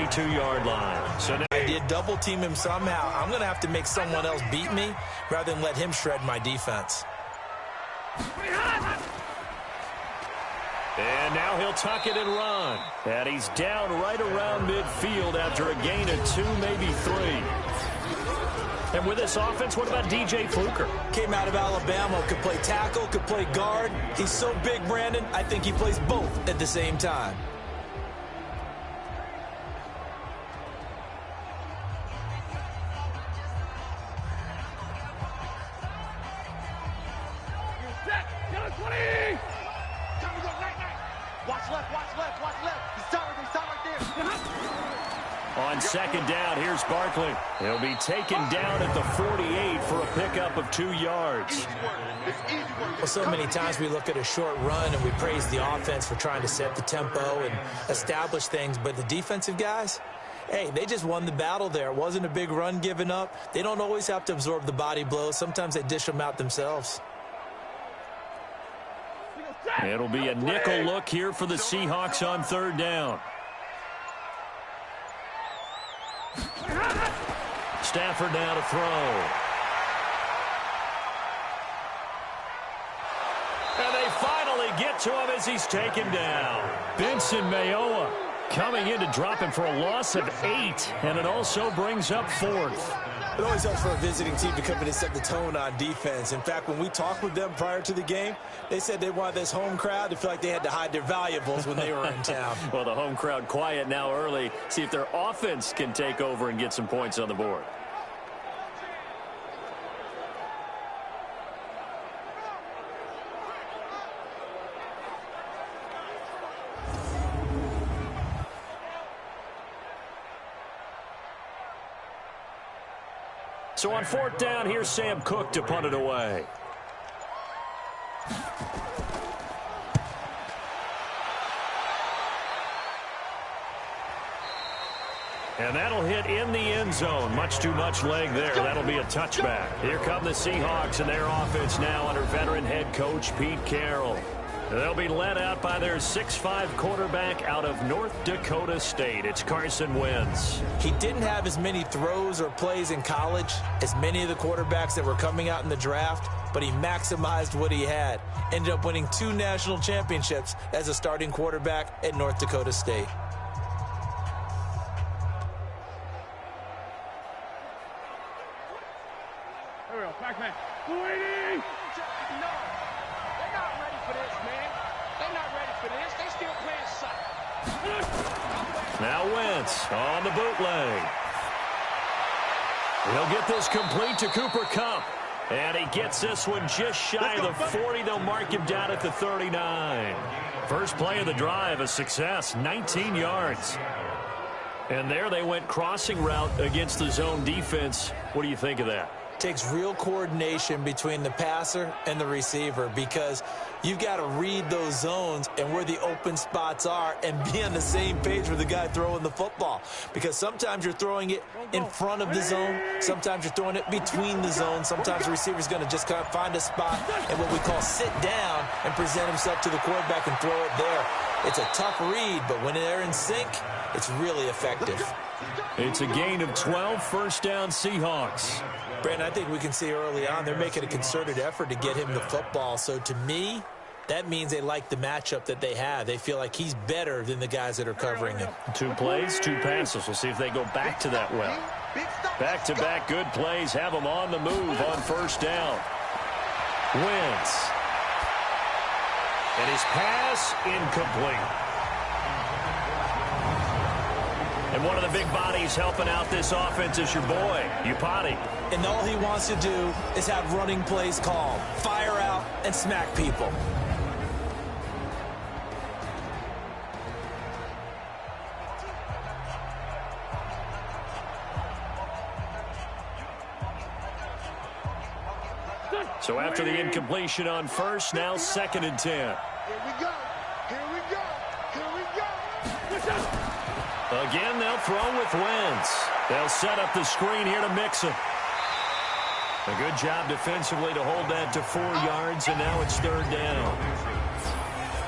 22-yard line. So now I did double team him somehow. I'm going to have to make someone else beat me rather than let him shred my defense. And now he'll tuck it and run. And he's down right around midfield after a gain of 2, maybe 3. And with this offense, what about DJ Fluker? Came out of Alabama, could play tackle, could play guard. He's so big, Brandon, I think he plays both at the same time. On second down, here's Barkley. He'll be taken down at the 48 for a pickup of 2 yards. Well, so many times we look at a short run and we praise the offense for trying to set the tempo and establish things, but the defensive guys, hey, they just won the battle there. It wasn't a big run given up. They don't always have to absorb the body blows. Sometimes they dish them out themselves. It'll be a nickel look here for the Seahawks on third down. Stafford now to throw. And they finally get to him as he's taken down. Benson Mayowa coming in to drop him for a loss of 8, and it also brings up 4th. It always helps for a visiting team to come in and set the tone on defense. In fact, when we talked with them prior to the game, they said they wanted this home crowd to feel like they had to hide their valuables when they were in town. Well, the home crowd quiet now early. See if their offense can take over and get some points on the board. So on fourth down, here's Sam Cook to punt it away. And that'll hit in the end zone. Much too much leg there. That'll be a touchback. Here come the Seahawks and their offense now under veteran head coach Pete Carroll. They'll be led out by their 6'5" quarterback out of North Dakota State. It's Carson Wentz. He didn't have as many throws or plays in college as many of the quarterbacks that were coming out in the draft, but he maximized what he had. Ended up winning 2 national championships as a starting quarterback at North Dakota State. There we go, Pac-Man. Luigi! No, they're not ready for this, man. They're not ready for this. They still playing soccer. Now Wentz on the bootleg. He'll get this complete to Cooper Kupp. And he gets this one just shy of the 40. They'll mark him down at the 39. First play of the drive, a success, 19 yards. And there they went crossing route against the zone defense. What do you think of that? Takes real coordination between the passer and the receiver because you've got to read those zones and where the open spots are and be on the same page with the guy throwing the football. Because sometimes you're throwing it in front of the zone. Sometimes you're throwing it between the zones. Sometimes the receiver's going to just kind of find a spot and what we call sit down and present himself to the quarterback and throw it there. It's a tough read, but when they're in sync, it's really effective. It's a gain of 12, first down Seahawks. Brandon, I think we can see early on they're making a concerted effort to get him the football. So to me, that means they like the matchup that they have. They feel like he's better than the guys that are covering him. 2 plays, 2 passes. We'll see if they go back to that well. Back-to-back good plays have them on the move on first down. Wentz. And his pass incomplete. And one of the big bodies helping out this offense is your boy, Iupati. And all he wants to do is have running plays called. Fire out and smack people. So after the incompletion on first, now 2nd and 10. Here we go. Here we go. Here we go. Again, they'll throw with Wentz. They'll set up the screen here to Mixon. A good job defensively to hold that to 4 yards, and now it's 3rd down.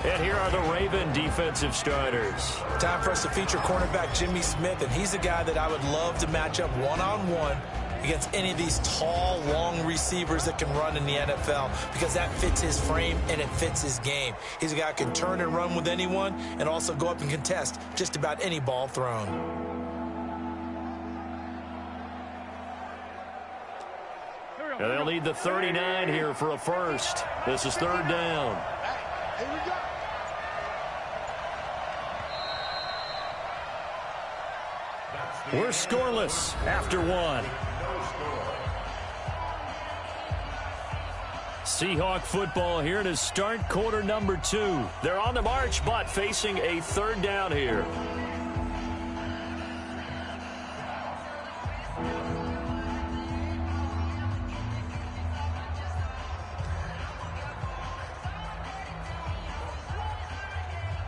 And here are the Raven defensive starters. Time for us to feature cornerback Jimmy Smith, and he's a guy that I would love to match up one-on-one against any of these tall, long receivers that can run in the NFL, because that fits his frame and it fits his game. He's a guy who can turn and run with anyone and also go up and contest just about any ball thrown. And they'll need the 39 here for a first. This is third down. Here we go. We're scoreless after one. Seahawk football here to start quarter number 2. They're on the march, but facing a third down here.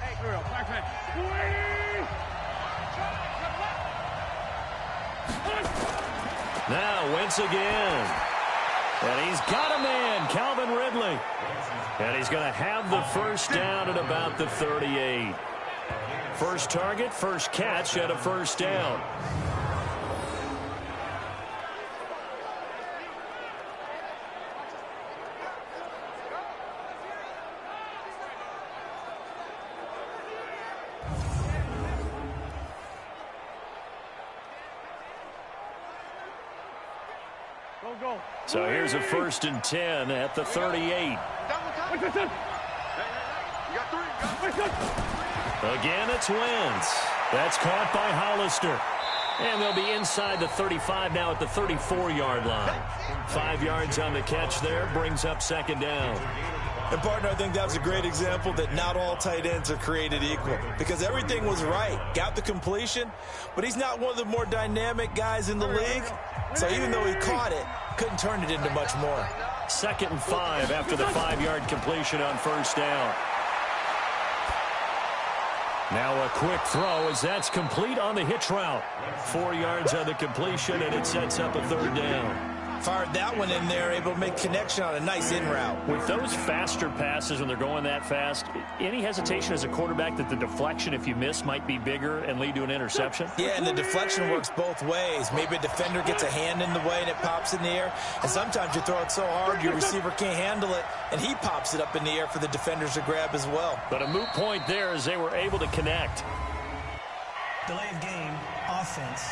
Hey, girl, black man. Now Wentz again. And he's got a man, Calvin Ridley. And he's going to have the first down at about the 38. First target, first catch at a first down. So here's a 1st and 10 at the 38. Again, it's Wentz. That's caught by Hollister. And they'll be inside the 35 now at the 34-yard line. 5 yards on the catch there, brings up second down. And, partner, I think that was a great example that not all tight ends are created equal, because everything was right. Got the completion, but he's not one of the more dynamic guys in the league. So even though he caught it, couldn't turn it into much more. 2nd and 5 after the 5-yard completion on first down. Now a quick throw as that's complete on the hitch route. 4 yards on the completion, and it sets up a third down. Fired that one in there, able to make connection on a nice in route. With those faster passes when they're going that fast, any hesitation as a quarterback that the deflection, if you miss, might be bigger and lead to an interception? Yeah, and the deflection works both ways. Maybe a defender gets a hand in the way and it pops in the air. And sometimes you throw it so hard your receiver can't handle it, and he pops it up in the air for the defenders to grab as well. But a moot point there as they were able to connect. Delay of game, offense.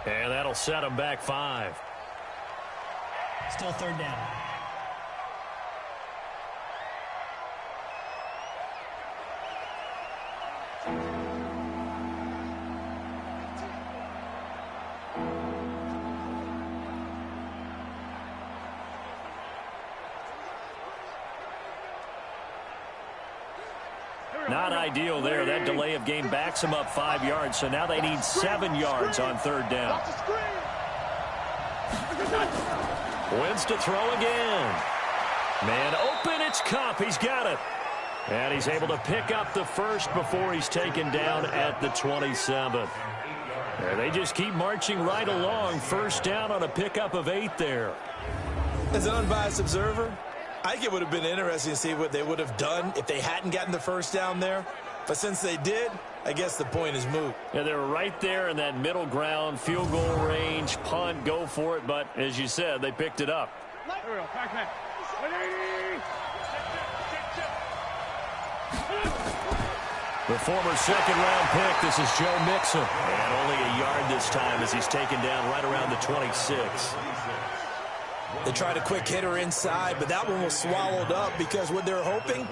And that'll set them back 5. Still third down. Not ideal there. That delay of game backs them up 5 yards, so now they need 7 yards on third down. Wentz to throw again. Man open, it's Kupp. He's got it. And he's able to pick up the first before he's taken down at the 27. And they just keep marching right along. First down on a pickup of 8 there. As an unbiased observer, I think it would have been interesting to see what they would have done if they hadn't gotten the first down there. But since they did, I guess the point is moot. Yeah, they were right there in that middle ground, field goal range, punt, go for it. But as you said, they picked it up. The former 2nd-round pick, this is Joe Mixon. And only a yard this time as he's taken down right around the 26. They tried a quick hitter inside, but that one was swallowed up because what they're hoping,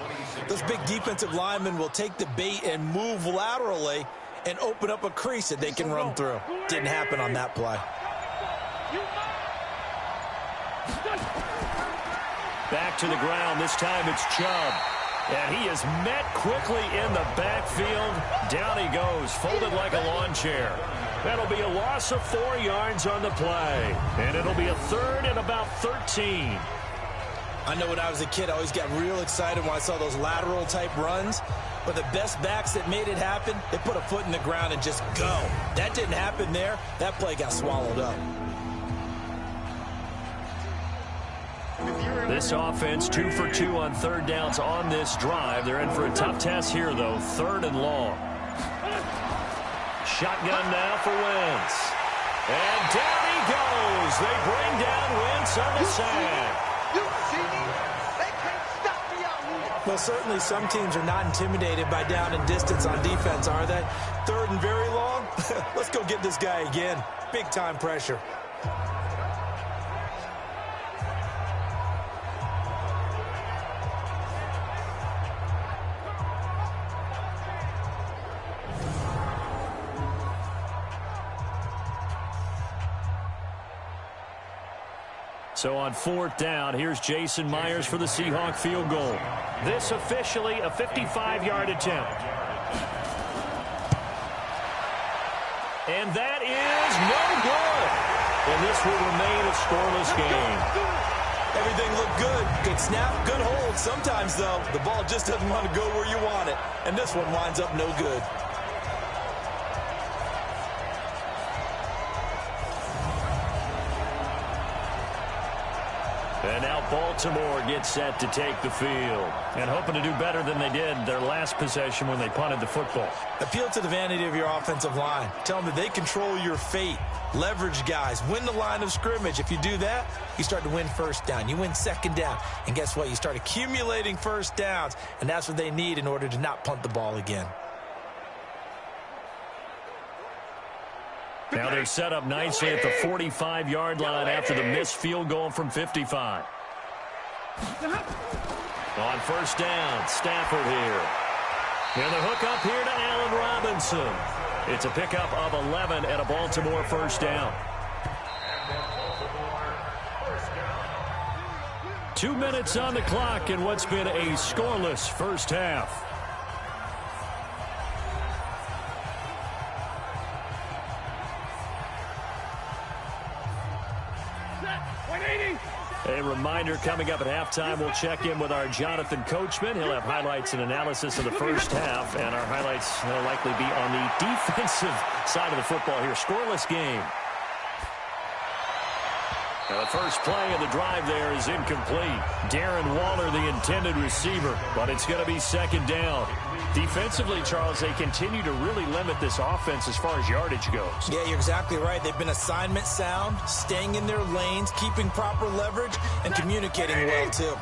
those big defensive linemen will take the bait and move laterally and open up a crease that they can run through. Didn't happen on that play. Back to the ground. This time it's Chubb. And he is met quickly in the backfield. Down he goes, folded like a lawn chair. That'll be a loss of 4 yards on the play. And it'll be a third and about 13. I know when I was a kid, I always got real excited when I saw those lateral type runs. But the best backs that made it happen, they put a foot in the ground and just go. That didn't happen there. That play got swallowed up. If you're This offense 2 for 2 on third downs on this drive. They're in for a tough test here, though. 3rd and long. Shotgun now for Wentz. And down he goes. They bring down Wentz on the sack. Well, certainly some teams are not intimidated by down and distance on defense, are they? 3rd and very long? Let's go get this guy again. Big time pressure. So on 4th down, here's Jason Myers for the Seahawk field goal. This officially a 55-yard attempt. And that is no good. And this will remain a scoreless game. Everything looked good. Good snap, good hold. Sometimes, though, the ball just doesn't want to go where you want it. And this one winds up no good. And now Baltimore gets set to take the field. And hoping to do better than they did their last possession when they punted the football. Appeal to the vanity of your offensive line. Tell them that they control your fate. Leverage guys. Win the line of scrimmage. If you do that, you start to win 1st down. You win 2nd down. And guess what? You start accumulating 1st downs. And that's what they need in order to not punt the ball again. Now they're set up nicely at the 45-yard line after the missed field goal from 55. On 1st down, Stafford here. And the hook up here to Allen Robinson. It's a pickup of 11 and a Baltimore 1st down. 2 minutes on the clock in what's been a scoreless first half. A reminder, coming up at halftime, we'll check in with our Jonathan Coachman. He'll have highlights and analysis of the first half, and our highlights will likely be on the defensive side of the football here. Scoreless game. Now the first play of the drive there is incomplete. Darren Waller, the intended receiver, but it's going to be 2nd down. Defensively, Charles, they continue to really limit this offense as far as yardage goes. Yeah, you're exactly right. They've been assignment sound, staying in their lanes, keeping proper leverage, and communicating well, too.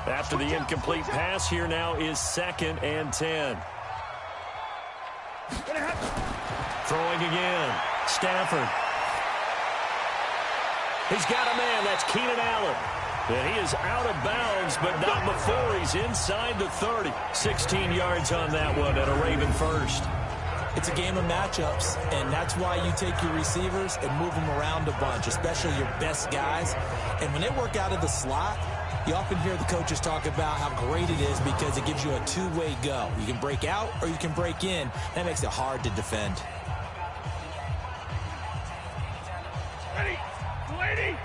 After the incomplete pass, here now is 2nd and 10. Throwing again. Stafford. He's got a man. That's Keenan Allen. And he is out of bounds, but not before he's inside the 30. 16 yards on that one and a Raven first. It's a game of matchups, and that's why you take your receivers and move them around a bunch, especially your best guys. And when they work out of the slot, you often hear the coaches talk about how great it is because it gives you a two-way go. You can break out or you can break in. That makes it hard to defend. Ready, lady.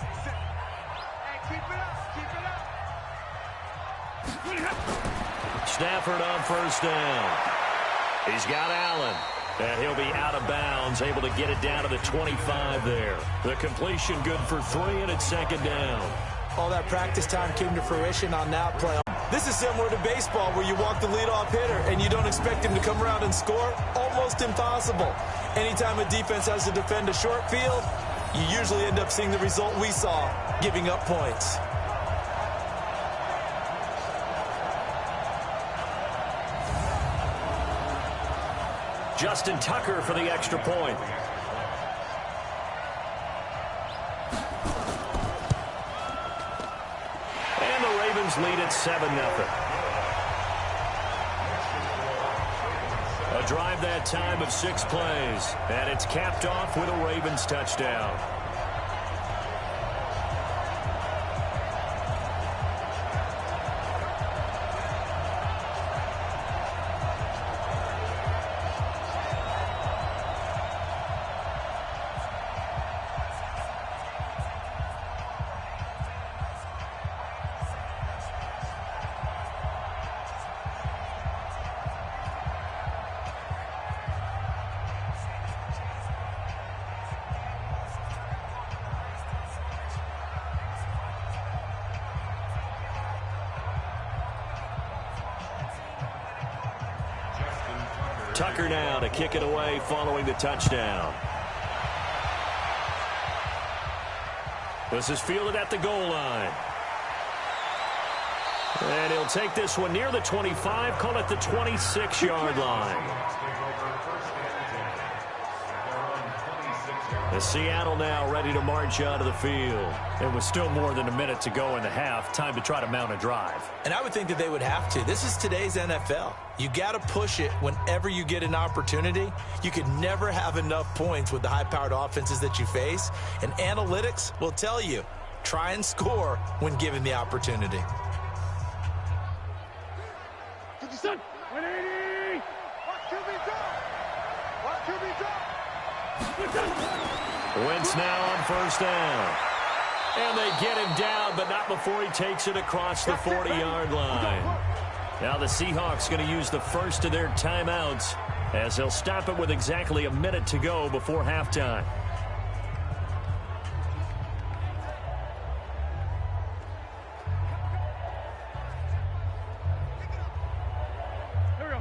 Stafford on 1st down. He's got Allen. And he'll be out of bounds, able to get it down to the 25 there. The completion good for 3, and it's 2nd down. All that practice time came to fruition on that play. This is similar to baseball where you walk the leadoff hitter and you don't expect him to come around and score. Almost impossible. Anytime a defense has to defend a short field, you usually end up seeing the result we saw, giving up points. Justin Tucker for the extra point. And the Ravens lead at 7-0. A drive that time of 6 plays, and it's capped off with a Ravens touchdown. Tucker now to kick it away following the touchdown. This is fielded at the goal line. And he'll take this one near the 25, call it the 26-yard line. The Seattle now ready to march onto the field. It was still more than a minute to go in the half. Time to try to mount a drive. And I would think that they would have to. This is today's NFL. You got to push it whenever you get an opportunity. You can never have enough points with the high-powered offenses that you face. And analytics will tell you, try and score when given the opportunity. 180! Watch QB drop! Watch QB drop! Wentz now on first down. And they get him down, but not before he takes it across the 40-yard line. Now the Seahawks going to use the first of their timeouts as they'll stop it with exactly a minute to go before halftime.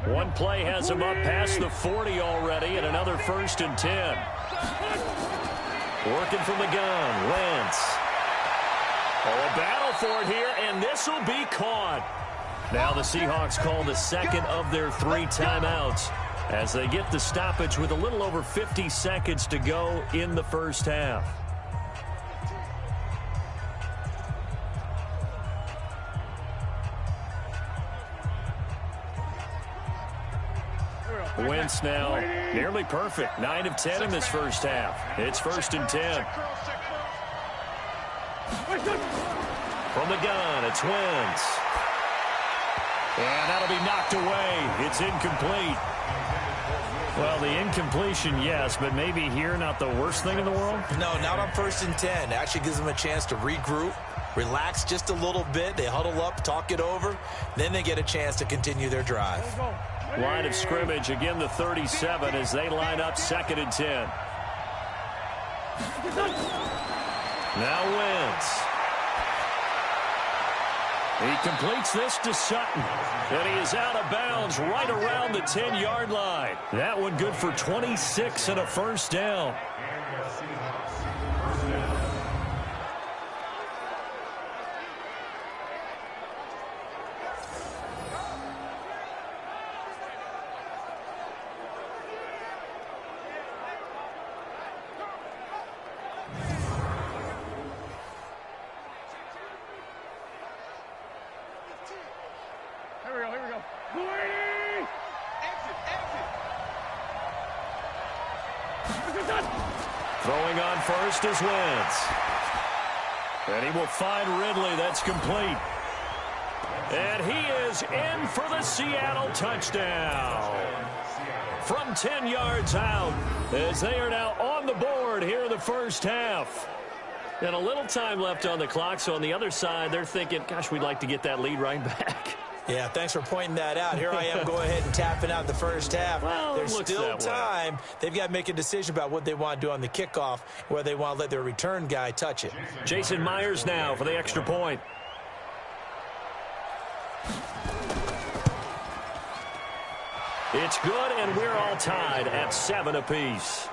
One play has him up past the 40 already, and another 1st and 10. Working from the gun, Wentz. Oh, a battle for it here, and this will be caught. Now the Seahawks call the second of their 3 timeouts as they get the stoppage with a little over 50 seconds to go in the first half. Wentz now nearly perfect. 9 of 10 in this first half. It's 1st and 10. From the gun, it's Wentz. And that'll be knocked away. It's incomplete. Well, the incompletion, yes, but maybe here not the worst thing in the world? No, not on 1st and 10. It actually gives them a chance to regroup, relax just a little bit. They huddle up, talk it over. Then they get a chance to continue their drive. Line of scrimmage, again the 37 as they line up 2nd and 10. Now Wentz. He completes this to Sutton. And he is out of bounds right around the 10-yard line. That one good for 26 and a first down. Here we go. 280! Exit! Throwing on first is Wentz. And he will find Ridley. That's complete. And he is in for the Seattle touchdown. From 10 yards out as they are now on the board here in the first half. And a little time left on the clock, so on the other side, they're thinking, gosh, we'd like to get that lead right back. Yeah, thanks for pointing that out. Here I am, go ahead and tapping out the first half. Well, there's still time. They've got to make a decision about what they want to do on the kickoff, whether they want to let their return guy touch it. Jason Myers now for the extra point. It's good, and we're all tied at 7 apiece.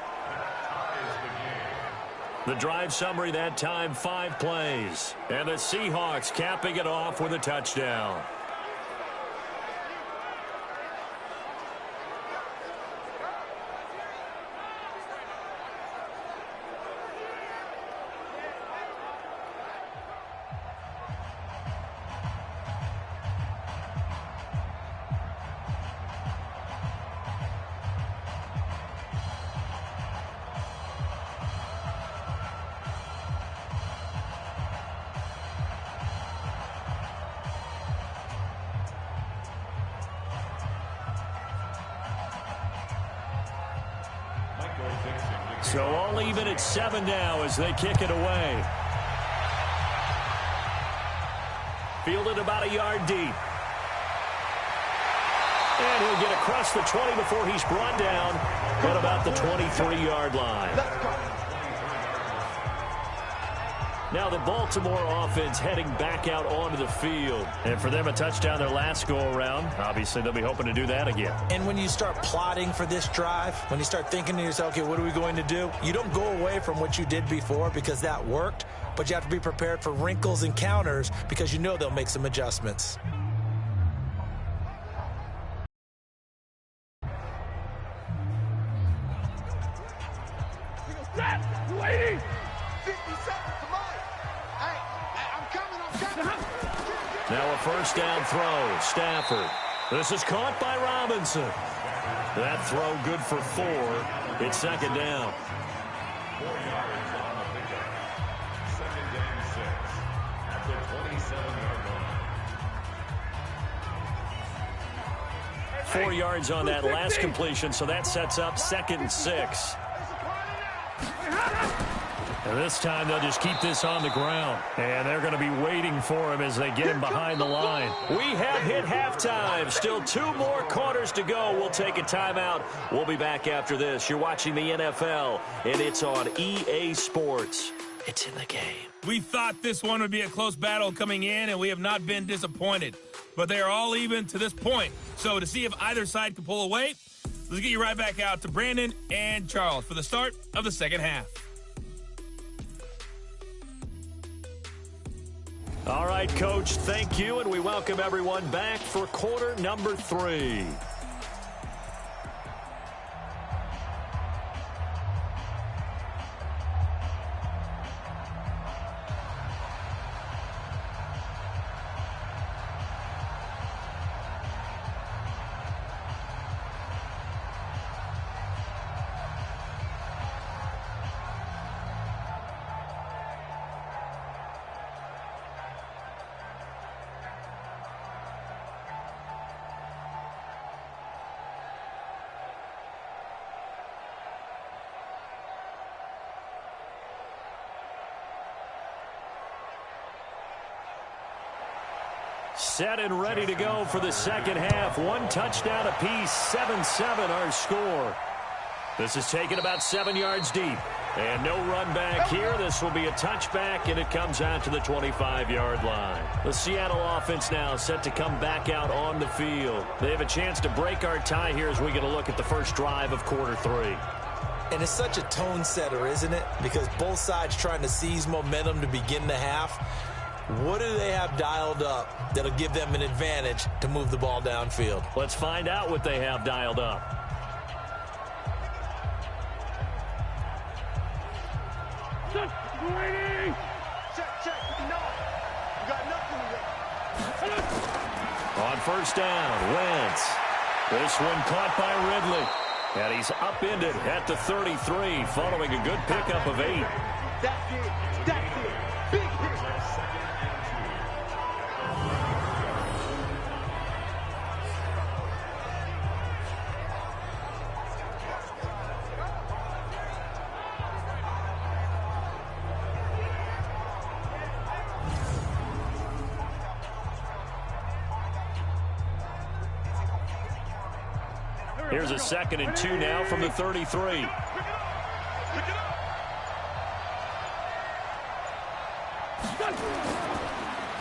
The drive summary that time, 5 plays. And the Seahawks capping it off with a touchdown. So all even at 7 now as they kick it away. Fielded about a yard deep. And he'll get across the 20 before he's brought down at about the 23-yard line. Now the Baltimore offense heading back out onto the field. And for them, a touchdown their last go-around. Obviously, they'll be hoping to do that again. And when you start plotting for this drive, when you start thinking to yourself, okay, what are we going to do? You don't go away from what you did before because that worked, but you have to be prepared for wrinkles and counters because you know they'll make some adjustments. Waiting! 50 seconds, come on! Hey, I'm coming! Now a first down throw, Stafford. This is caught by Robinson. That throw good for 4. It's second down. 4 yards on the pickup. Second and 6 at the 27-yard line. 4 yards on that last completion, so that sets up 2nd and 6. And this time they'll just keep this on the ground. And they're going to be waiting for him as they get him behind the line. We have hit halftime. Still 2 more quarters to go. We'll take a timeout. We'll be back after this. You're watching the NFL, and it's on EA Sports. It's in the game. We thought this one would be a close battle coming in, and we have not been disappointed. But they are all even to this point. So to see if either side can pull away, let's get you right back out to Brandon and Charles for the start of the second half. All right, Coach, thank you, and we welcome everyone back for quarter number 3. Set and ready to go for the second half. 1 touchdown apiece, 7-7 our score. This is taken about 7 yards deep. And no run back here. This will be a touchback, and it comes out to the 25-yard line. The Seattle offense now set to come back out on the field. They have a chance to break our tie here as we get a look at the first drive of quarter 3. And it's such a tone setter, isn't it? Because both sides trying to seize momentum to begin the half. What do they have dialed up that'll give them an advantage to move the ball downfield? Let's find out what they have dialed up. Waiting! Check. No. You got nothing to On first down, Wentz. This one caught by Ridley. And he's upended at the 33 following a good pickup of 8. That's it. Big hit. Here's a 2nd and 2 now from the 33.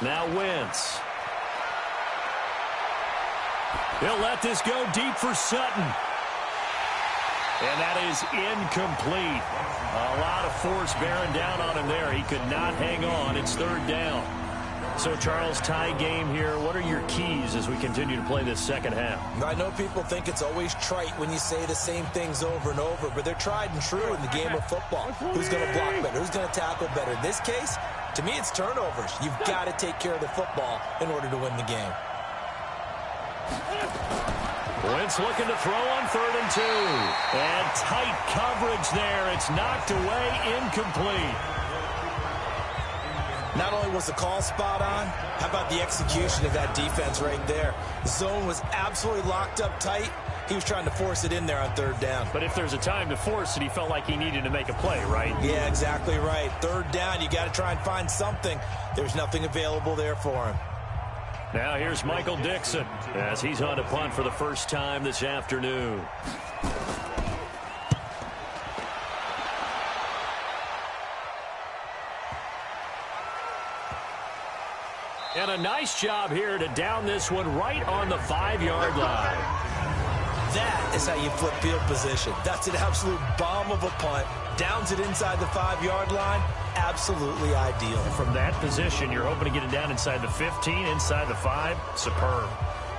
Now Wentz. He'll let this go deep for Sutton. And that is incomplete. A lot of force bearing down on him there. He could not hang on. It's 3rd down. So, Charles, tie game here. What are your keys as we continue to play this second half? I know people think it's always trite when you say the same things over and over, but they're tried and true in the game of football. Who's going to block better? Who's going to tackle better? In this case, to me, it's turnovers. You've got to take care of the football in order to win the game. Wentz looking to throw on 3rd and 2. And tight coverage there. It's knocked away, incomplete. Not only was the call spot on, how about the execution of that defense right there? The zone was absolutely locked up tight. He was trying to force it in there on 3rd down. But if there's a time to force it, he felt like he needed to make a play, right? Yeah, exactly right. 3rd down, you got to try and find something. There's nothing available there for him. Now here's Michael Dixon as he's on a punt for the first time this afternoon. And a nice job here to down this one right on the 5-yard line. That is how you flip field position. That's an absolute bomb of a punt. Downs it inside the 5-yard line. Absolutely ideal. From that position, you're hoping to get it down inside the 15, inside the 5. Superb.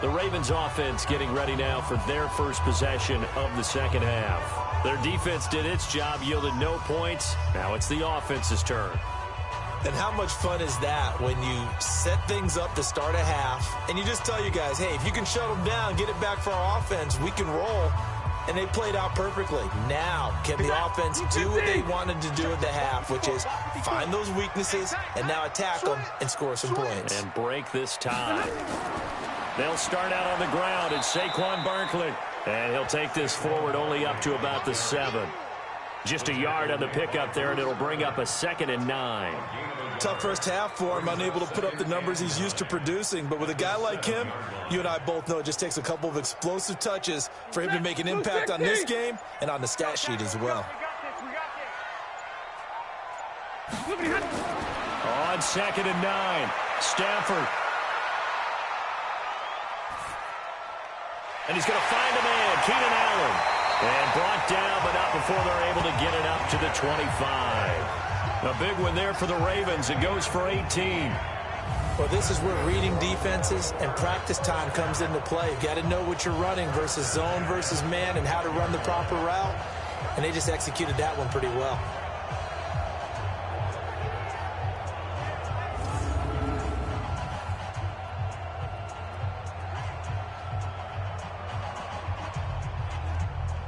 The Ravens offense getting ready now for their first possession of the second half. Their defense did its job, yielded no points. Now it's the offense's turn. And how much fun is that when you set things up to start a half and you just tell you guys, hey, if you can shut them down, get it back for our offense, we can roll. And they played out perfectly. Now, can the offense do what they wanted to do at the half, which is find those weaknesses and now attack them and score some points. And break this tie. They'll start out on the ground. It's Saquon Barkley. And he'll take this forward only up to about the 7. Just a yard on the pickup there, and it'll bring up a 2nd and 9. Tough first half for him, unable to put up the numbers he's used to producing. But with a guy like him, you and I both know it just takes a couple of explosive touches for him to make an impact on this game and on the stat sheet as well. On 2nd and 9, Stafford. And he's going to find a man, Keenan Allen. And brought down, but not before they're able to get it up to the 25. A big one there for the Ravens. It goes for 18. Well, this is where reading defenses and practice time comes into play. You've got to know what you're running versus zone versus man and how to run the proper route. And they just executed that one pretty well.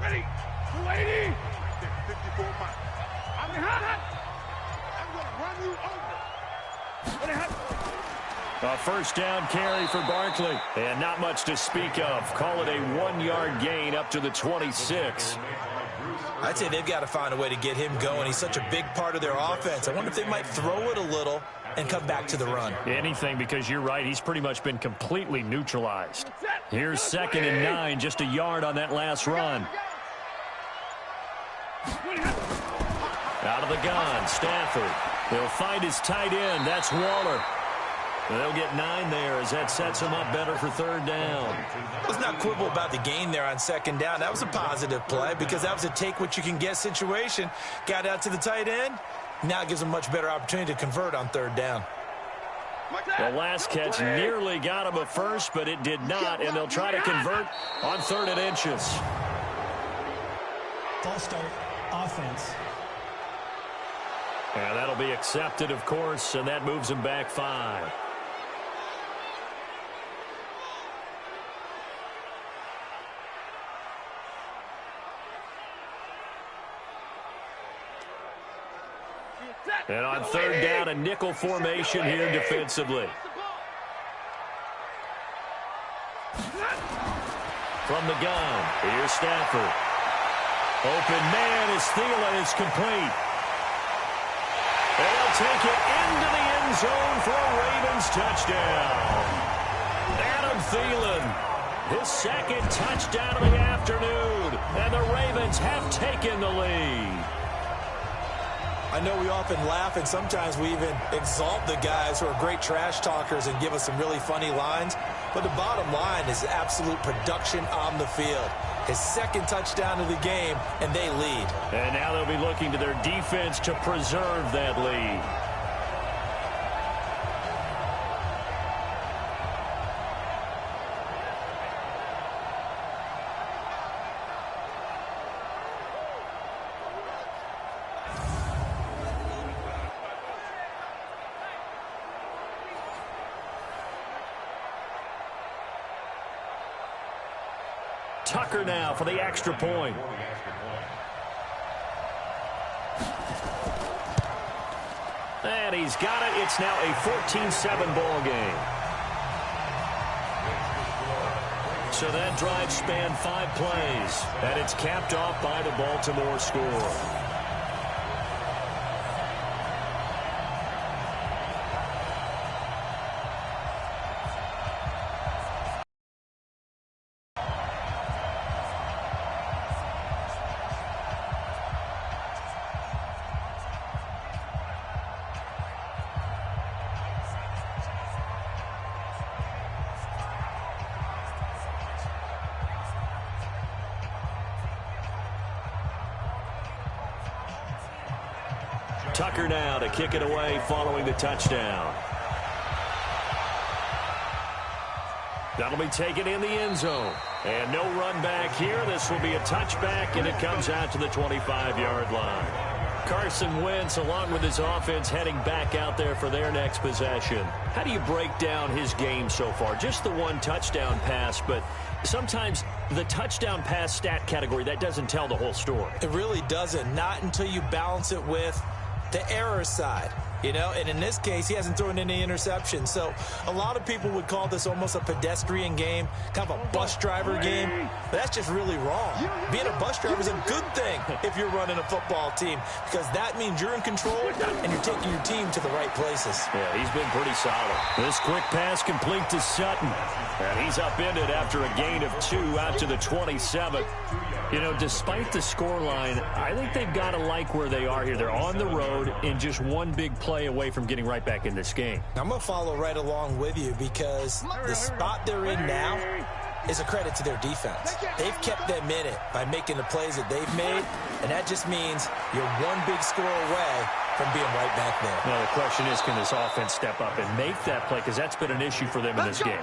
Ready. 280. 54 miles. I'm going to run you over. A first down carry for Barkley. And not much to speak of. Call it a 1-yard gain up to the 26. I'd say they've got to find a way to get him going. He's such a big part of their offense. I wonder if they might throw it a little and come back to the run. Anything, because you're right. He's pretty much been completely neutralized. Here's 2nd and 9, just a yard on that last run. Out of the gun, Stafford. He'll find his tight end. That's Waller. They'll get 9 there as that sets him up better for 3rd down. Let's not quibble about the gain there on 2nd down. That was a positive play because that was a take-what-you-can-get situation. Got out to the tight end. Now it gives them a much better opportunity to convert on 3rd down. The last catch nearly got him a first, but it did not, and they'll try to convert on 3rd and inches. False start, offense. And that'll be accepted, of course, and that moves him back 5. And on 3rd down, a nickel formation here defensively. From the gun, here's Stafford. Open man as Thielen is complete. And he'll take it into the end zone for a Ravens touchdown. Adam Thielen, his 2nd touchdown of the afternoon. And the Ravens have taken the lead. I know we often laugh, and sometimes we even exalt the guys who are great trash talkers and give us some really funny lines. But the bottom line is absolute production on the field. His 2nd touchdown of the game, and they lead. And now they'll be looking to their defense to preserve that lead. Tucker now for the extra point. And he's got it. It's now a 14-7 ball game. So that drive spanned 5 plays, and it's capped off by the Baltimore score. Tucker now to kick it away following the touchdown. That'll be taken in the end zone. And no run back here. This will be a touchback, and it comes out to the 25-yard line. Carson Wentz, along with his offense, heading back out there for their next possession. How do you break down his game so far? Just the one touchdown pass, but sometimes the touchdown pass stat category, that doesn't tell the whole story. It really doesn't. Not until you balance it with the error side. You know, and in this case, he hasn't thrown any interceptions. So a lot of people would call this almost a pedestrian game, kind of a bus driver game. But that's just really wrong. Being a bus driver is a good thing if you're running a football team, because that means you're in control and you're taking your team to the right places. Yeah, he's been pretty solid. This quick pass complete to Sutton. And he's upended after a gain of 2 out to the 27. You know, despite the scoreline, I think they've got to like where they are here. They're on the road and just one big play away from getting right back in this game. I'm going to follow right along with you, because the spot they're in now is a credit to their defense. They've kept them in it by making the plays that they've made, and that just means you're one big score away from being right back there. Now, the question is, can this offense step up and make that play? Because that's been an issue for them in this game.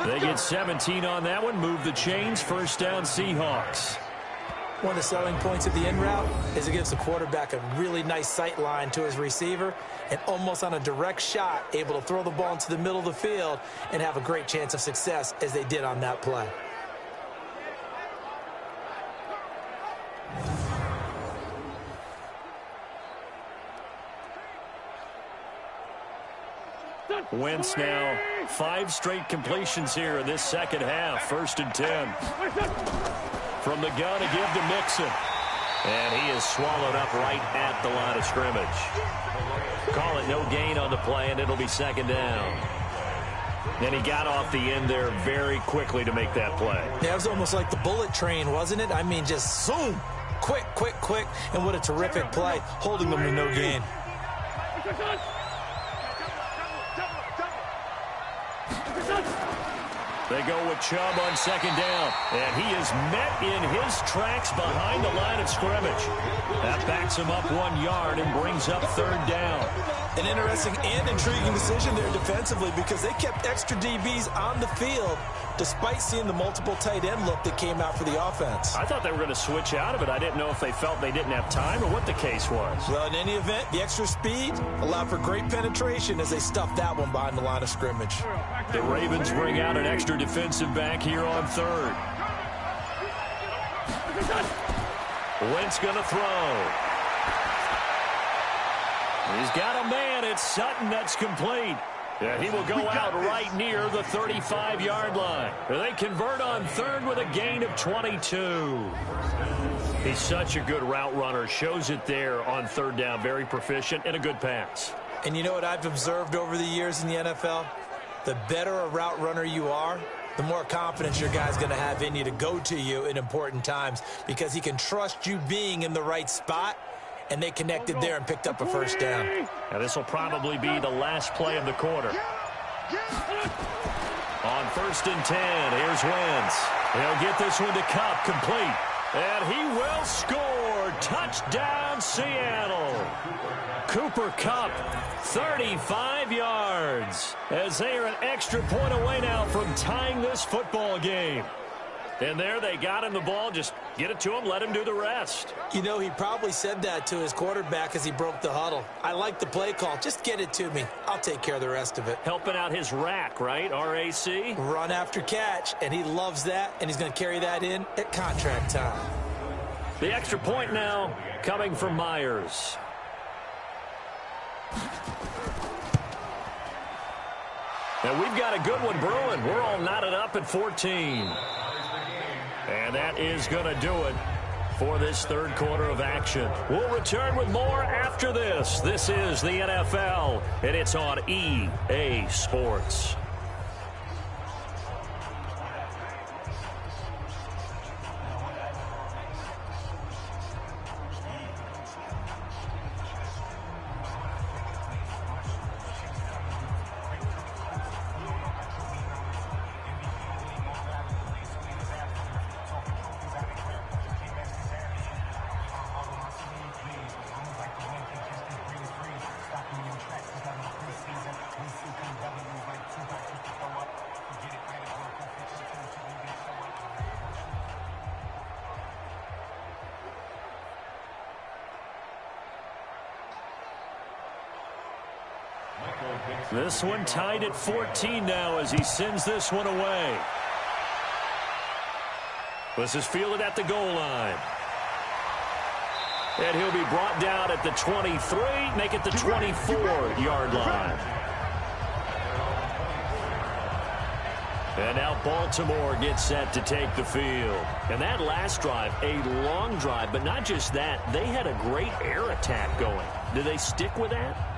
They get 17 on that one, move the chains, first down Seahawks. One of the selling points of the in route is it gives the quarterback a really nice sight line to his receiver, and almost on a direct shot, able to throw the ball into the middle of the field and have a great chance of success as they did on that play. Wentz now 5 straight completions here in this second half. 1st and 10. From the gun to give to Mixon. And he is swallowed up right at the line of scrimmage. Call it no gain on the play, and it'll be 2nd down. And he got off the end there very quickly to make that play. Yeah, it was almost like the bullet train, wasn't it? I mean, just zoom. Quick, quick, quick. And what a terrific play, holding them to no gain. They go with Chubb on 2nd down, and he is met in his tracks behind the line of scrimmage. That backs him up 1 yard and brings up 3rd down. An interesting and intriguing decision there defensively, because they kept extra DBs on the field despite seeing the multiple tight end look that came out for the offense. I thought they were going to switch out of it. I didn't know if they felt they didn't have time or what the case was. Well, in any event, the extra speed allowed for great penetration as they stuffed that one behind the line of scrimmage. The Ravens bring out an extra defensive back here on 3rd. Wentz going to throw. He's got a man. It's Sutton. That's complete. Yeah, he will go out right near the 35-yard line. They convert on 3rd with a gain of 22. He's such a good route runner. Shows it there on 3rd down. Very proficient and a good pass. And you know what I've observed over the years in the NFL? The better a route runner you are, the more confidence your guy's going to have in you to go to you in important times, because he can trust you being in the right spot, and they connected there and picked up a 1st down. Now, this will probably be the last play of the quarter. On 1st and 10, here's Wentz. He'll get this one to Kupp, complete. And he will score. Touchdown, Seattle. Cooper Kupp, 35 yards, as they are an extra point away now from tying this football game. And there they got him the ball. Just get it to him, let him do the rest. You know, he probably said that to his quarterback as he broke the huddle. I like the play call. Just get it to me. I'll take care of the rest of it. Helping out his rack, right? R-A-C? Run after catch, and he loves that, and he's going to carry that in at contract time. The extra point now coming from Myers. And we've got a good one brewing. We're all knotted up at 14. And that is going to do it for this 3rd quarter of action. We'll return with more after this. This is the NFL, and it's on EA Sports. This one tied at 14 now as he sends this one away. This is fielded at the goal line. And he'll be brought down at the 23, make it the 24-yard line. And now Baltimore gets set to take the field. And that last drive, a long drive, but not just that, they had a great air attack going. Do they stick with that?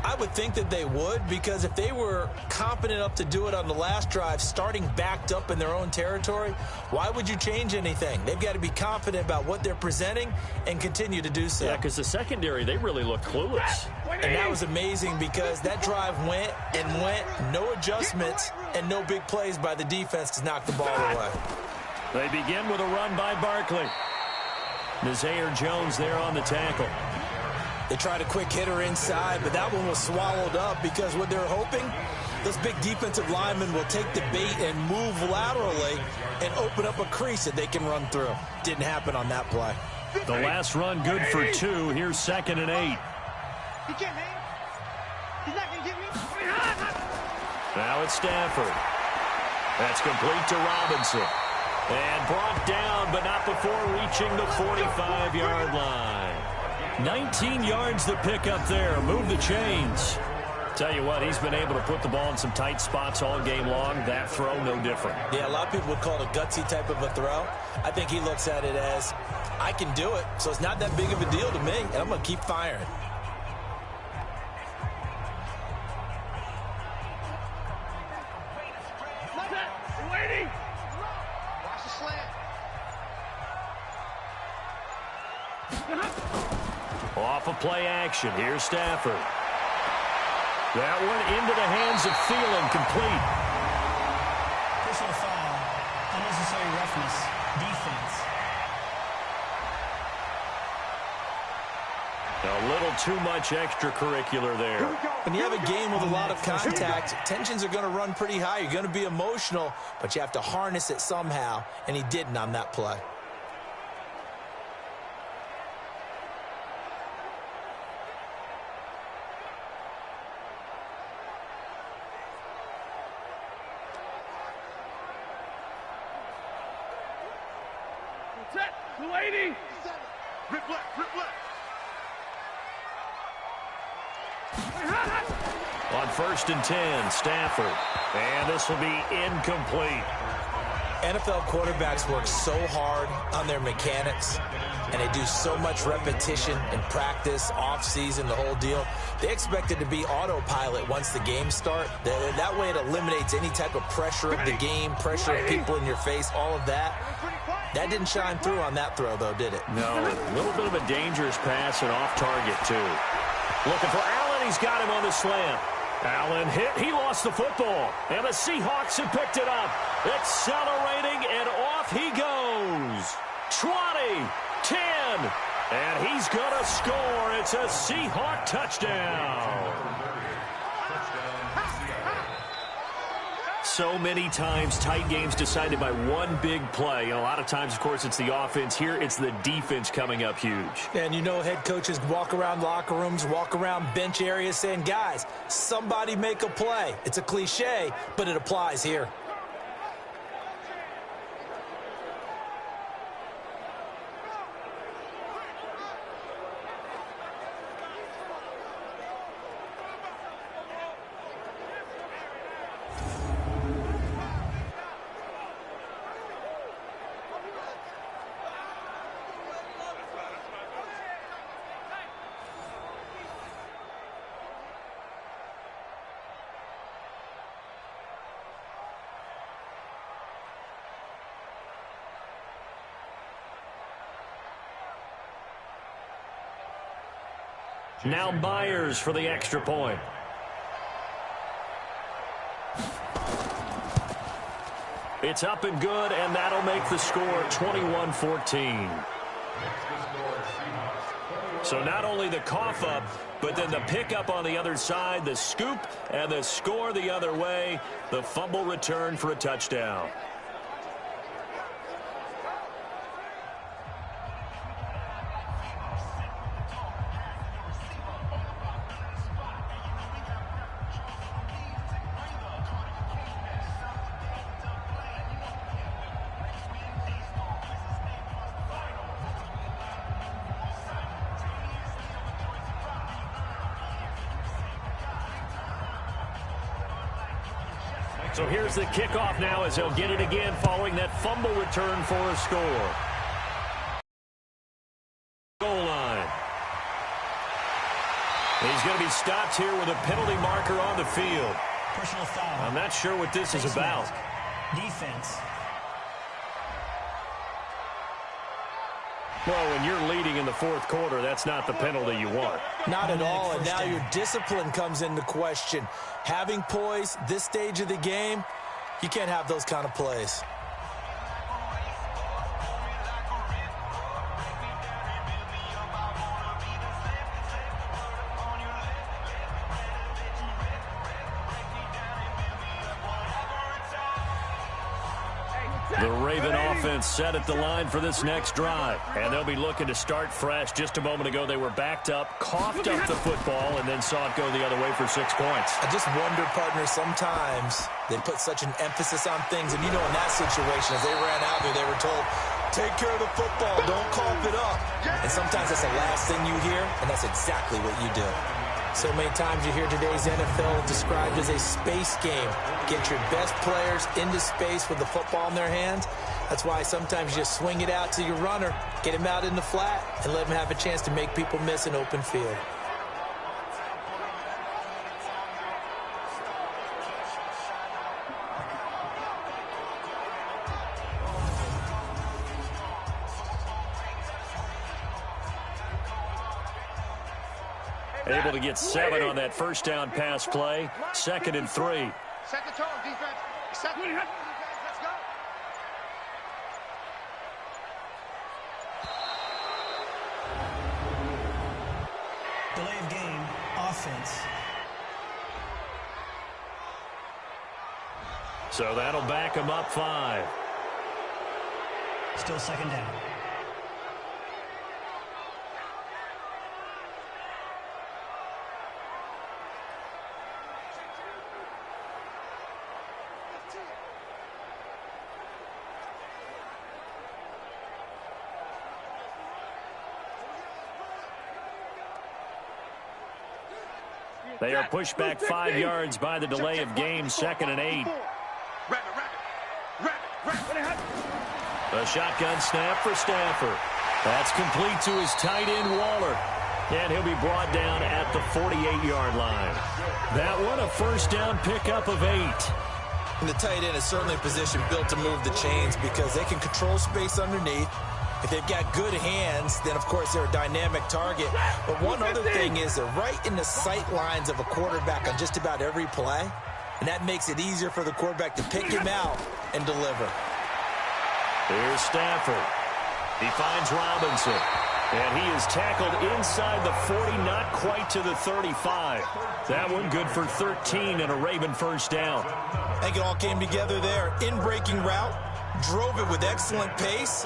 I would think that they would, because if they were competent enough to do it on the last drive, starting backed up in their own territory, why would you change anything? They've got to be confident about what they're presenting and continue to do so. Yeah, because the secondary, they really looked clueless. And that was amazing because that drive went and went, no adjustments, and no big plays by the defense to knock the ball away. They begin with a run by Barkley. Nazaire Jones there on the tackle. They tried a quick hitter inside, but that one was swallowed up because what they're hoping, this big defensive lineman will take the bait and move laterally and open up a crease that they can run through. Didn't happen on that play. The last run good for 2. Here's 2nd and 8. He can't hang. He's not going to get me. Now it's Stafford. That's complete to Robinson. And brought down, but not before reaching the 45-yard line. 19 yards to pick up there. Move the chains. Tell you what, he's been able to put the ball in some tight spots all game long. That throw, no different. Yeah, a lot of people would call it a gutsy type of a throw. I think he looks at it as, I can do it, so it's not that big of a deal to me, and I'm going to keep firing. Waiting. Watch the slant. Off of play action. Here's Stafford. That one into the hands of Thielen, complete. Personal foul. Unnecessary roughness. Defense. A little too much extracurricular there. When you have a game with a lot of contact, tensions are going to run pretty high. You're going to be emotional, but you have to harness it somehow, and he didn't on that play. Set. 280. Rip left. Rip left. On 1st and 10, Stafford. And this will be incomplete. NFL quarterbacks work so hard on their mechanics, and they do so much repetition in practice, off-season, the whole deal. They expect it to be autopilot once the games start. That way it eliminates any type of pressure of the game, pressure of people in your face, all of that. That didn't shine through on that throw, though, did it? No, a little bit of a dangerous pass and off target, too. Looking for Allen. He's got him on the slant. Allen hit. He lost the football. And the Seahawks have picked it up. Accelerating, and off he goes. 20, 10, and he's going to score. It's a Seahawk touchdown. So many times, tight games decided by one big play. And a lot of times, of course, it's the offense. Here, it's the defense coming up huge. And you know head coaches walk around locker rooms, walk around bench areas saying, guys, somebody make a play. It's a cliche, but it applies here. Now Myers for the extra point. It's up and good, and that'll make the score 21-14. So not only the cough up, but then the pickup on the other side, the scoop, and the score the other way. The fumble return for a touchdown. So here's the kickoff now as he'll get it again following that fumble return for a score. Goal line. He's going to be stopped here with a penalty marker on the field. Personal foul. I'm not sure what this is about. Defense. Well, when you're leading in the fourth quarter, that's not the penalty you want. Not at all, and now your discipline comes into question. Having poise this stage of the game, you can't have those kind of plays. The Raven offense set at the line for this next drive. And they'll be looking to start fresh. Just a moment ago, they were backed up, coughed up the football, and then saw it go the other way for 6 points. I just wonder, partner, sometimes they put such an emphasis on things. And, you know, in that situation, as they ran out there, they were told, take care of the football, don't cough it up. And sometimes that's the last thing you hear, and that's exactly what you do. So many times you hear today's NFL described as a space game. Get your best players into space with the football in their hands. That's why sometimes you just swing it out to your runner, get him out in the flat, and let him have a chance to make people miss an open field. Able to get 7 on that first down pass play. 2nd and 3. Set the tone, defense. Set the defense. Let's go. Delay of game. Offense. So that'll back him up 5. Still second down. They are pushed back 5 yards by the delay of game. 2nd and 8. A shotgun snap for Stafford. That's complete to his tight end, Waller. And he'll be brought down at the 48-yard line. That one, a first down pickup of 8. And the tight end is certainly a position built to move the chains because they can control space underneath. If they've got good hands, then, of course, they're a dynamic target. But one other thing is they're right in the sight lines of a quarterback on just about every play, and that makes it easier for the quarterback to pick him out and deliver. Here's Stafford. He finds Robinson, and he is tackled inside the 40, not quite to the 35. That one good for 13 and a Raven first down. I think it all came together there. In-breaking route, drove it with excellent pace.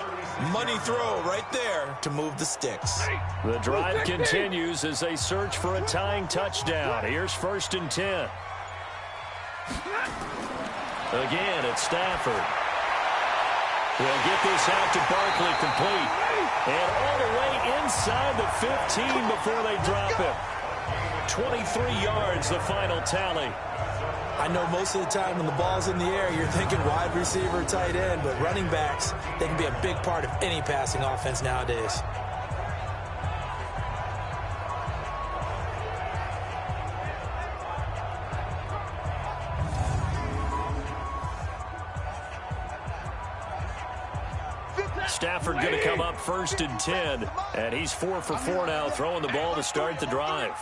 Money throw right there to move the sticks. The drive continues as they search for a tying touchdown. Here's 1st and 10. Again, it's Stafford. They'll get this out to Barkley complete. And all the way inside the 15 before they drop him. 23 yards, the final tally. I know most of the time when the ball's in the air, you're thinking wide receiver, tight end, but running backs, they can be a big part of any passing offense nowadays. Stafford going to come up 1st and 10, and he's 4 for 4 now, throwing the ball to start the drive.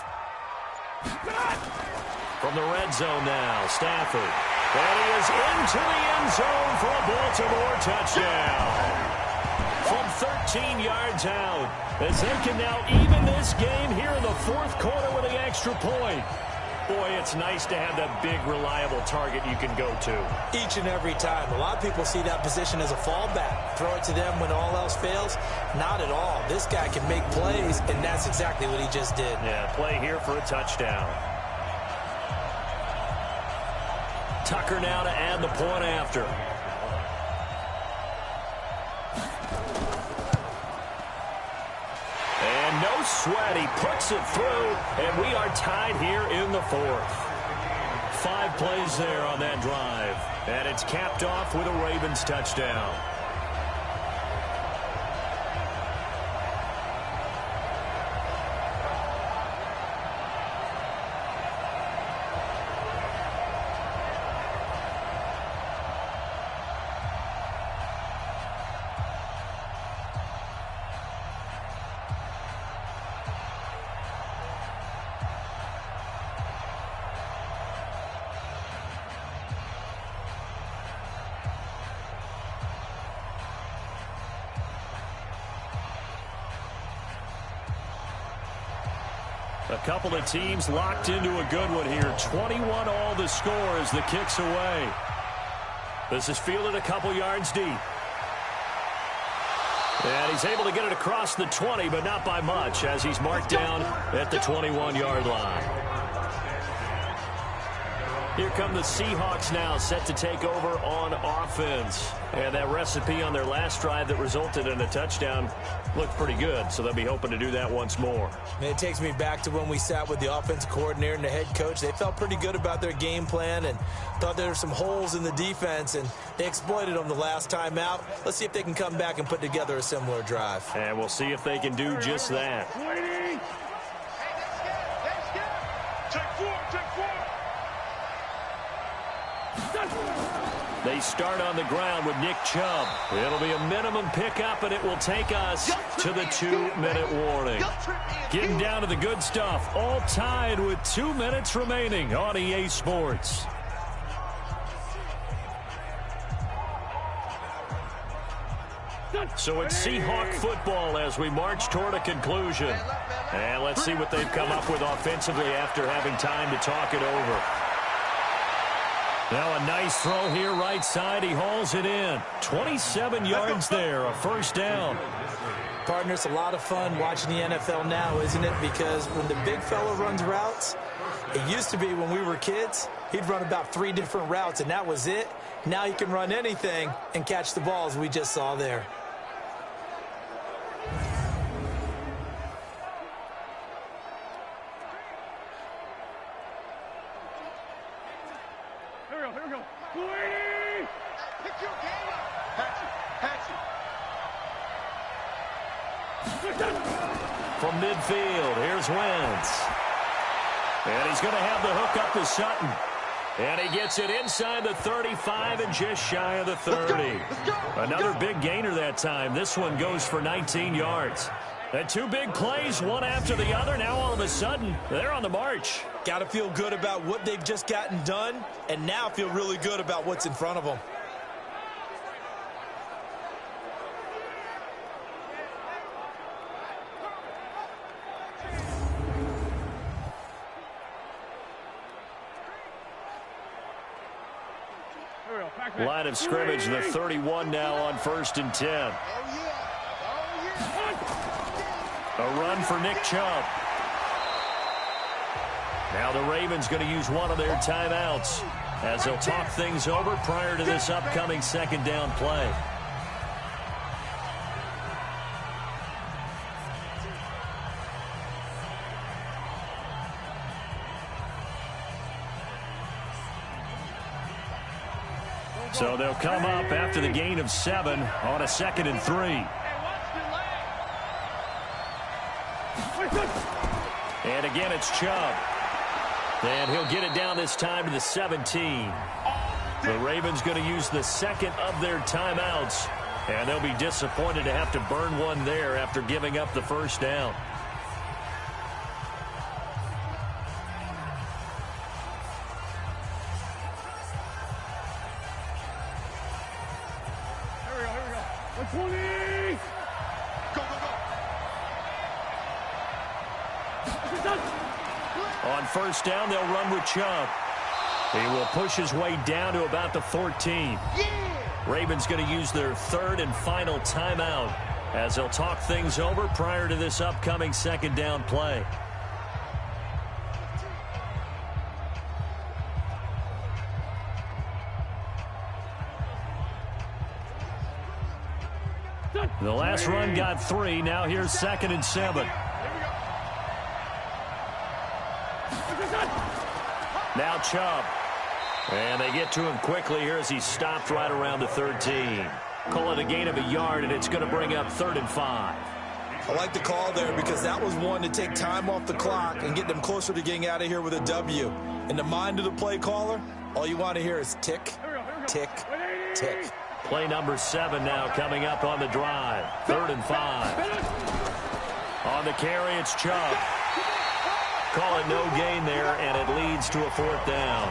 From the red zone now, Stafford. And he is into the end zone for a Baltimore touchdown. From 13 yards out, as they can now even this game here in the fourth quarter with an extra point. Boy, it's nice to have that big, reliable target you can go to. Each and every time. A lot of people see that position as a fallback. Throw it to them when all else fails. Not at all. This guy can make plays, and that's exactly what he just did. Yeah, play here for a touchdown. Tucker now to add the point after. And no sweat. He puts it through, and we are tied here in the fourth. 5 plays there on that drive. And it's capped off with a Ravens touchdown. A couple of teams locked into a good one here. 21 all the score as the kick's away. This is fielded a couple yards deep. And he's able to get it across the 20, but not by much as he's marked down at the 21-yard line. Here come the Seahawks now, set to take over on offense. And that recipe on their last drive that resulted in a touchdown looked pretty good, so they'll be hoping to do that once more. It takes me back to when we sat with the offense coordinator and the head coach. They felt pretty good about their game plan and thought there were some holes in the defense, and they exploited them the last time out. Let's see if they can come back and put together a similar drive. And we'll see if they can do just that. They start on the ground with Nick Chubb. It'll be a minimum pickup, and it will take us to the 2-minute warning. Getting down to the good stuff, all tied with 2 minutes remaining on EA Sports. So it's Seahawk football as we march toward a conclusion. And let's see what they've come up with offensively after having time to talk it over. Now a nice throw here right side. He hauls it in. 27 yards there, a first down. Partner, it's a lot of fun watching the NFL now, isn't it? Because when the big fella runs routes, it used to be when we were kids, he'd run about 3 different routes, and that was it. Now he can run anything and catch the balls we just saw there. From midfield, here's Wentz. And he's going to have the hook up to Sutton. And he gets it inside the 35 and just shy of the 30. Another big gainer that time. This one goes for 19 yards. And 2 big plays, one after the other. Now all of a sudden, they're on the march. Got to feel good about what they've just gotten done, and now feel really good about what's in front of them. Line of scrimmage, the 31 now on 1st and 10. A run for Nick Chubb. Now the Ravens going to use one of their timeouts as they'll talk things over prior to this upcoming 2nd down play. So they'll come up after the gain of 7 on a 2nd and 3. And again, it's Chubb. And he'll get it down this time to the 17. The Ravens going to use the 2nd of their timeouts. And they'll be disappointed to have to burn one there after giving up the 1st down. On 1st down, they'll run with Chubb. He will push his way down to about the 14. Ravens going to use their 3rd and final timeout as they'll talk things over prior to this upcoming 2nd down play. The last run got 3. Now here's 2nd and 7. Now Chubb. And they get to him quickly here as he's stopped right around the 13. Call it a gain of a yard, and it's going to bring up 3rd and 5. I like the call there because that was one to take time off the clock and get them closer to getting out of here with a W. In the mind of the play caller, all you want to hear is tick, tick, tick. Play number 7 now coming up on the drive. 3rd and 5. On the carry, it's Chubb. Call it no gain there, and it leads to a 4th down.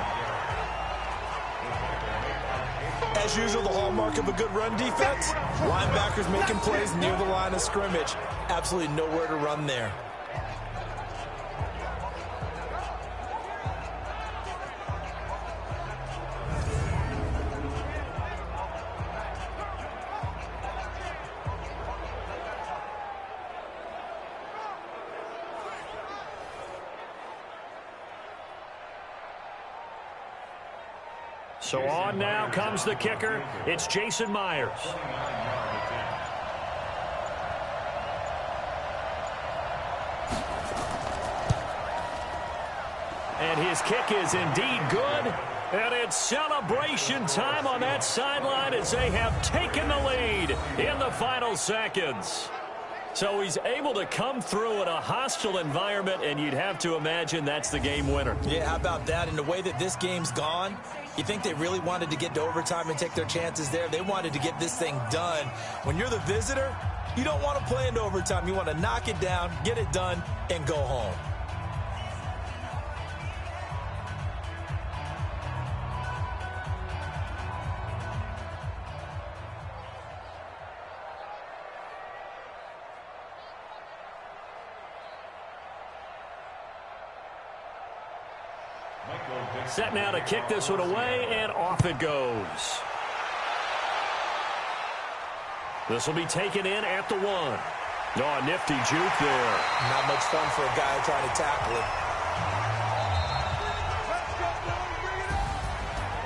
As usual, the hallmark of a good run defense, linebackers making plays near the line of scrimmage. Absolutely nowhere to run there. So on now comes the kicker. It's Jason Myers. And his kick is indeed good. And it's celebration time on that sideline as they have taken the lead in the final seconds. So he's able to come through in a hostile environment, and you'd have to imagine that's the game winner. Yeah, how about that? And the way that this game's gone, you think they really wanted to get to overtime and take their chances there? They wanted to get this thing done. When you're the visitor, you don't want to play into overtime. You want to knock it down, get it done, and go home. Set now to kick this one away, and off it goes. This will be taken in at the 1. Oh, nifty juke there. Not much fun for a guy trying to tackle it.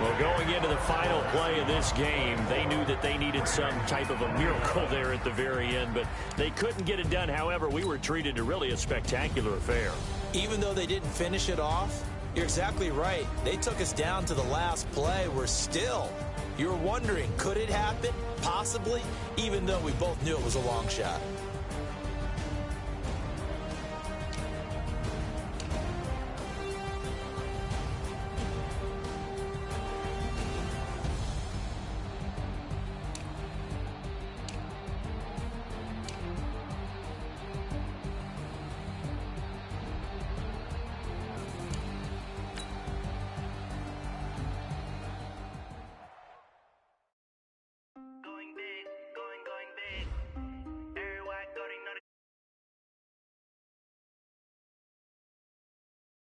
Well, going into the final play of this game, they knew that they needed some type of a miracle there at the very end, but they couldn't get it done. However, we were treated to really a spectacular affair. Even though they didn't finish it off, you're exactly right. They took us down to the last play. You're wondering, could it happen? Possibly, even though we both knew it was a long shot.